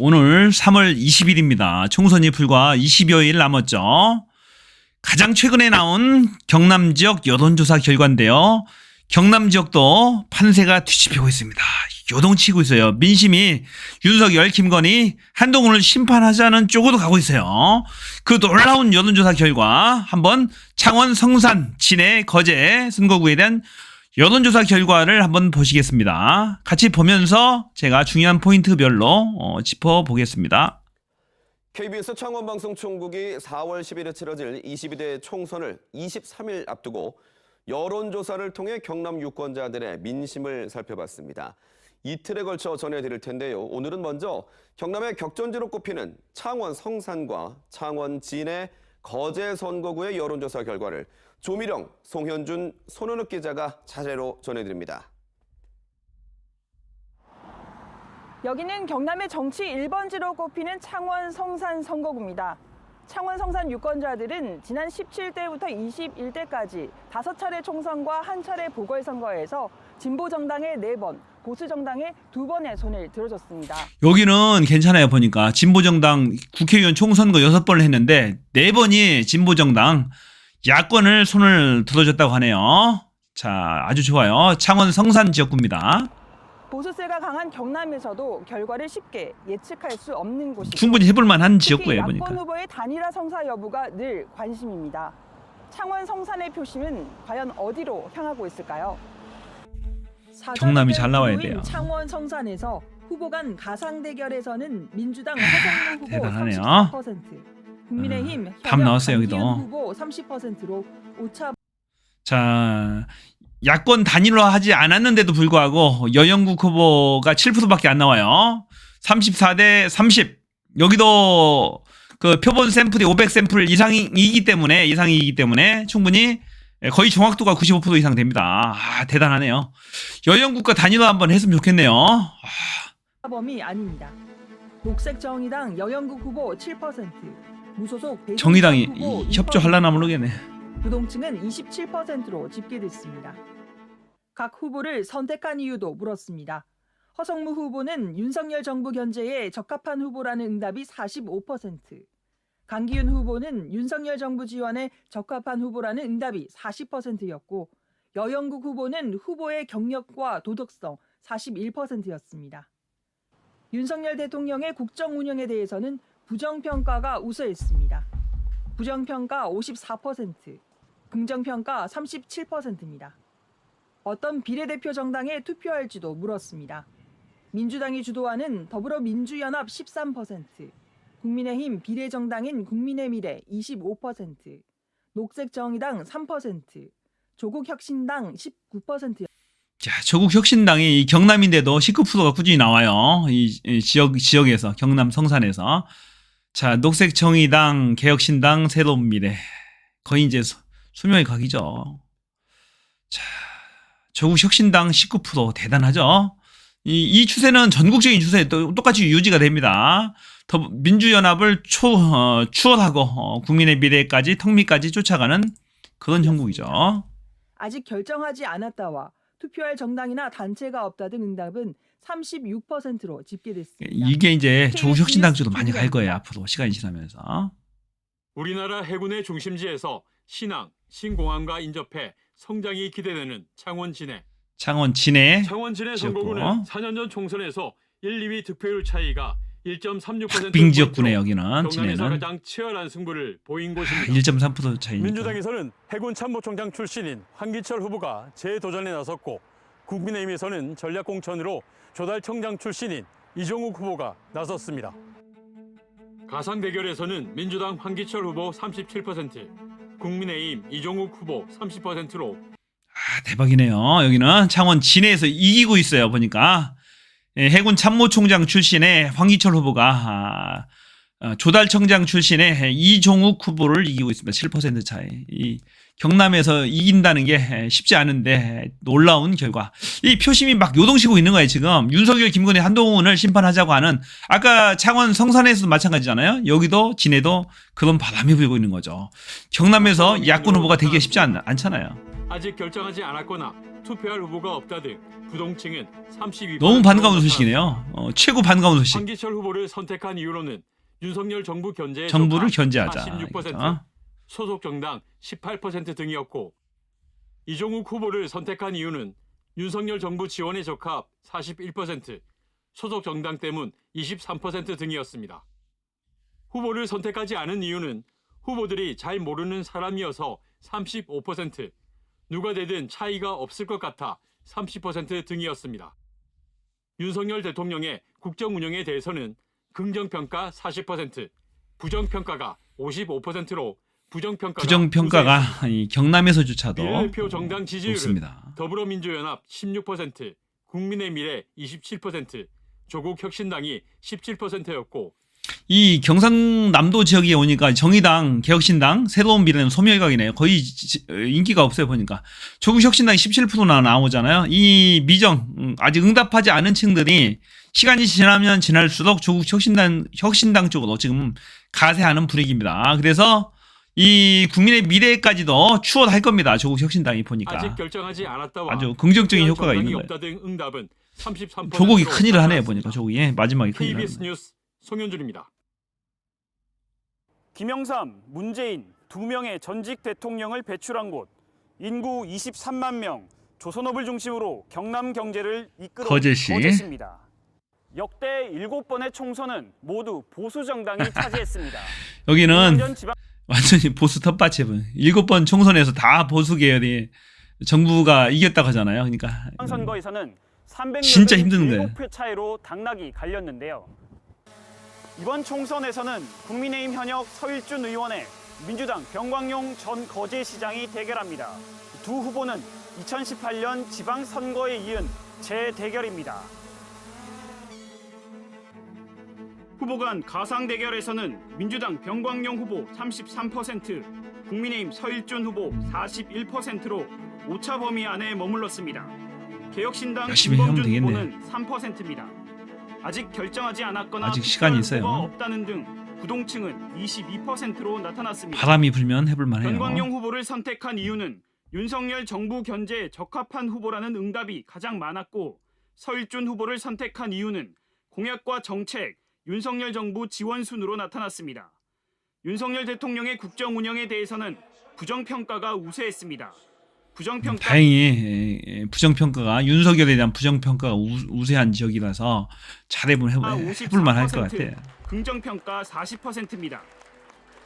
오늘 3월 20일입니다. 총선이 불과 20여일 남았죠. 가장 최근에 나온 경남 지역 여론조사 결과인데요. 경남 지역도 판세가 뒤집히고 있습니다. 요동치고 있어요. 민심이 윤석열, 김건희, 한동훈을 심판하자는 쪽으로 가고 있어요. 그 놀라운 여론조사 결과 한번 창원, 성산, 진해, 거제 선거구에 대한 여론조사 결과를 한번 보시겠습니다. 같이 보면서 제가 중요한 포인트별로 짚어보겠습니다. KBS 창원방송총국이 4월 10일에 치러질 22대 총선을 23일 앞두고 여론조사를 통해 경남 유권자들의 민심을 살펴봤습니다. 이틀에 걸쳐 전해드릴 텐데요. 오늘은 먼저 경남의 격전지로 꼽히는 창원 성산과 창원 진해 거제 선거구의 여론조사 결과를 조미령, 송현준, 손은욱 기자가 자세로 전해드립니다. 여기는 경남의 정치 1번지로 꼽히는 창원 성산 선거구입니다. 창원 성산 유권자들은 지난 17대부터 21대까지 5차례 총선과 1차례 보궐선거에서 진보 정당에 4번, 보수 정당에 2번의 손을 들어줬습니다. 여기는 괜찮아요. 보니까 진보정당 국회의원 총선거 6번을 했는데 4번이 진보정당 야권을 손을 들어줬다고 하네요. 자, 아주 좋아요. 창원 성산 지역구입니다. 보수세가 강한 경남에서도 결과를 쉽게 예측할 수 없는 곳이고 충분히 해볼만한 지역구예요. 야권 보니까. 후보의 단일화 성사 여부가 늘 관심입니다. 창원 성산의 표심은 과연 어디로 향하고 있을까요? 경남이 잘 나와야 돼요. 창원 성산에서 후보 간 가상 대결에서는 민주당 허정무 후보 대단하네요. 34%, 국민의힘 답 나왔어요, 여기도. 후보 30%로 오차. 자, 야권 단일화하지 않았는데도 불구하고 여영국 후보가 7%밖에 안 나와요. 34대 30. 여기도 그 표본 샘플이 500 샘플 이상이기 때문에 충분히 거의 정확도가 95% 이상 됩니다. 아, 대단하네요. 여영국과 단일화 한번 했으면 좋겠네요. 범이 아닙니다. 녹색 정의당 여영국 후보 7%, 무소속 배종찬 정의당이 후보 2%, 협조하려나 모르겠네. 부동층은 27%로 집계됐습니다. 각 후보를 선택한 이유도 물었습니다. 허정무 후보는 윤석열 정부 견제에 적합한 후보라는 응답이 45%, 강기훈 후보는 윤석열 정부 지원에 적합한 후보라는 응답이 40%였고 여영국 후보는 후보의 경력과 도덕성 41%였습니다. 윤석열 대통령의 국정 운영에 대해서는 부정평가가 우세했습니다. 부정평가 54%, 긍정평가 37%입니다. 어떤 비례대표 정당에 투표할지도 물었습니다. 민주당이 주도하는 더불어민주연합 13%, 국민의힘 비례정당인 국민의미래 25%, 녹색정의당 3%, 조국혁신당 19%. 자, 조국혁신당이 이 경남인데도 19%가 꾸준히 나와요. 이 지역에서, 경남 성산에서. 자, 녹색정의당, 개혁신당, 새로운미래. 거의 이제 소명의 각이죠. 자, 조국혁신당 19% 대단하죠. 이 추세는 전국적인 추세에 똑같이 유지가 됩니다. 더 민주연합을 추월하고 국민의 미래까지 턱밑까지 쫓아가는 그런 형국이죠. 아직 결정하지 않았다와 투표할 정당이나 단체가 없다 등 응답은 36%로 집계됐습니다. 이게 이제 조국혁신당 쪽도 많이 갈 거예요. 앞으로 시간이 지나면서. 우리나라 해군의 중심지에서 신항, 신공항과 인접해 성장이 기대되는 창원 진해. 창원 진해 선거구는 4년 전 총선에서 1, 2위 득표율 차이가 1.36% 빙 지역구네. 여기는 경남에서 진해는 가장 치열한 승부를 보인 곳입니다. 1.3% 차이니까. 민주당에서는 해군 참모총장 출신인 황기철 후보가 재도전에 나섰고 국민의힘에서는 전략공천으로 조달청장 출신인 이종욱 후보가 나섰습니다. 가상 대결에서는 민주당 황기철 후보 37%, 국민의힘 이종욱 후보 30%로 대박이네요. 여기는 창원 진해에서 이기고 있어요. 보니까 해군 참모총장 출신의 황기철 후보가 조달청장 출신의 이종욱 후보를 이기고 있습니다. 7% 차이. 이 경남에서 이긴다는 게 쉽지 않은데 놀라운 결과. 이 표심이 막 요동치고 있는 거예요. 지금 윤석열, 김건희, 한동훈을 심판하자고 하는, 아까 창원 성산에서도 마찬가지잖아요. 여기도 진해도 그런 바람이 불고 있는 거죠. 경남에서 야권 후보가 되기가 쉽지 않잖아요. 아직 결정하지 않았거나 투표할 후보가 없다 등 부동층은 32%. 너무 반가운 소식이네요. 최고 반가운 소식. 황기철 후보를 선택한 이유로는 윤석열 정부 견제에 정부를 적합 견제하자. 46%, 이거죠. 소속 정당 18% 등이었고, 이종욱 후보를 선택한 이유는 윤석열 정부 지원에 적합 41%, 소속 정당 때문 23% 등이었습니다. 후보를 선택하지 않은 이유는 후보들이 잘 모르는 사람이어서 35%, 누가 되든 차이가 없을 것 같아 30% 등이었습니다. 윤석열 대통령의 국정 운영에 대해서는 긍정평가 40%, 부정평가가 55%로 부정평가가 이 경남에서조차도 비례대표 정당 지지율은 높습니다. 더불어민주연합 16%, 국민의미래 27%, 조국혁신당이 17%였고, 이 경상남도 지역에 오니까 정의당, 개혁신당, 새로운 미래는 소멸각이네요. 거의 인기가 없어요 보니까. 조국혁신당이 17%나 나오잖아요. 이 미정 아직 응답하지 않은 층들이 시간이 지나면 지날수록 조국혁신당 쪽으로 지금 가세하는 분위기입니다. 그래서 이 국민의 미래까지도 추월할 겁니다. 조국혁신당이 보니까. 아직 결정하지 않았다와 아주 긍정적인 효과가 있는 없다 거예요. 등 응답은 33%. 조국이 큰일을 하네요 보니까. 조국이 마지막에 큰일을 KBS 하네요. 뉴스 송현준입니다. 김영삼, 문재인 두 명의 전직 대통령을 배출한 곳, 인구 23만 명, 조선업을 중심으로 경남 경제를 이끌어 거제시. 거제시입니다. 역대 7번의 총선은 모두 보수 정당이 차지했습니다. 여기는 전 지방 완전히 보수 텃밭이에요. 7번 총선에서 다 보수 계열이 정부가 이겼다고 하잖아요. 그러니까 선거에서는 진짜 힘든 거예요. 387표 차이로 당락이 갈렸는데요. 이번 총선에서는 국민의힘 현역 서일준 의원의 민주당 병광용 전 거제시장이 대결합니다. 두 후보는 2018년 지방선거에 이은 재대결입니다. 후보 간 가상 대결에서는 민주당 병광용 후보 33%, 국민의힘 서일준 후보 41%로 오차 범위 안에 머물렀습니다. 개혁신당 열심히 하면 김범준 되겠네. 후보는 3%입니다. 아직 결정하지 않았거나 아직 시간이 있어요. 후보가 없다는 등 부동층은 22%로 나타났습니다. 바람이 불면 해볼 만해요. 변광용 후보를 선택한 이유는 윤석열 정부 견제에 적합한 후보라는 응답이 가장 많았고, 서일준 후보를 선택한 이유는 공약과 정책, 윤석열 정부 지원 순으로 나타났습니다. 윤석열 대통령의 국정 운영에 대해서는 부정평가가 우세했습니다. 다행히 부정평가가 윤석열에 대한 부정평가가 우세한 지역이라서 잘해볼 만할 것 같아. 긍정평가 40%입니다.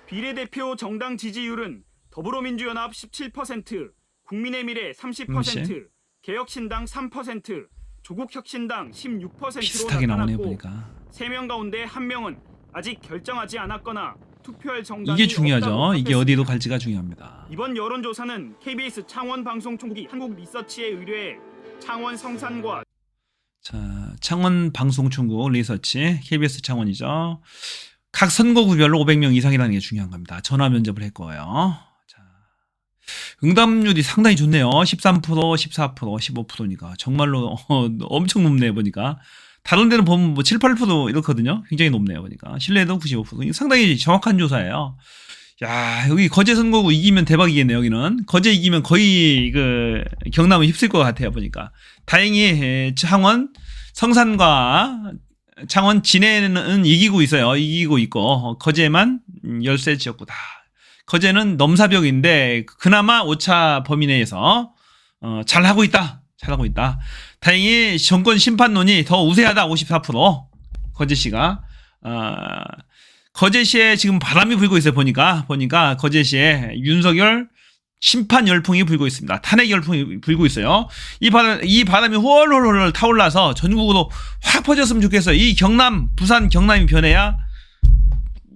비례대표 정당 지지율은 더불어민주연합 17%, 국민의미래 30%, 개혁신당 3%, 조국혁신당 16%로 비슷하게 나오네 나타났고, 보니까. 3명 가운데 1명은 아직 결정하지 않았거나 투표할 정당이 이게 중요하죠. 없다고 이게 답했습니다. 어디로 갈지가 중요합니다. 이번 여론조사는 KBS 창원방송총국이 한국리서치에 의뢰해 창원 성산과 자, 창원 방송총국 리서치 KBS 창원이죠. 각 선거구별로 500명 이상이라는 게 중요한 겁니다. 전화 면접을 했고요. 자, 응답률이 상당히 좋네요. 13%, 14%, 15%니까 정말로 엄청 높네요 보니까. 다른 데는 보면 뭐 7, 8% 이렇거든요. 굉장히 높네요 보니까. 신뢰도 95%. 상당히 정확한 조사예요. 야, 여기 거제 선거구 이기면 대박이겠네요. 여기는 거제 이기면 거의 그 경남은 휩쓸 것 같아요 보니까. 다행히 창원 성산과 창원 진해는 이기고 있어요. 이기고 있고 거제만 열세 지역구 다. 거제는 넘사벽인데 그나마 오차 범위 내에서 잘하고 있다. 잘하고 있다. 다행히 정권 심판론이 더 우세하다. 54% 거제시가. 거제시에 지금 바람이 불고 있어요. 보니까 거제시에 윤석열 심판 열풍이 불고 있습니다. 탄핵 열풍이 불고 있어요. 이 바람이 홀홀홀 타올라서 전국으로 확 퍼졌으면 좋겠어요. 이 경남, 부산, 경남이 변해야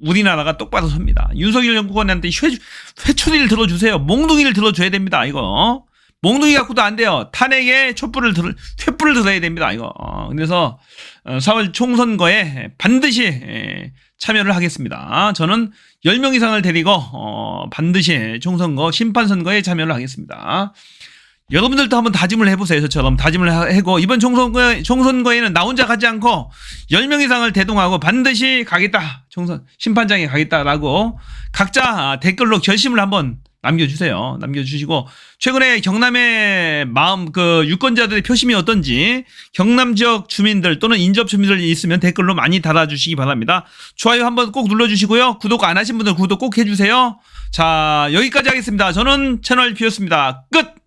우리나라가 똑바로 섭니다. 윤석열 정권한테 회초리를 들어주세요. 몽둥이를 들어줘야 됩니다. 이거 몽둥이 갖고도 안 돼요. 탄핵에 촛불을 들어야 됩니다. 이거. 그래서 4월 총선거에 반드시 참여를 하겠습니다. 저는 10명 이상을 데리고 반드시 총선거 심판선거에 참여를 하겠습니다. 여러분들도 한번 다짐을 해보세요. 저처럼 다짐을 하고 이번 총선거에는 나 혼자 가지 않고 10명 이상을 대동하고 반드시 가겠다. 총선 심판장에 가겠다라고 각자 댓글로 결심을 한번 남겨주세요. 남겨주시고 최근에 경남의 마음 그 유권자들의 표심이 어떤지 경남 지역 주민들 또는 인접 주민들이 있으면 댓글로 많이 달아주시기 바랍니다. 좋아요 한번 꼭 눌러주시고요. 구독 안 하신 분들 구독 꼭 해주세요. 자 여기까지 하겠습니다. 저는 채널 B였습니다. 끝.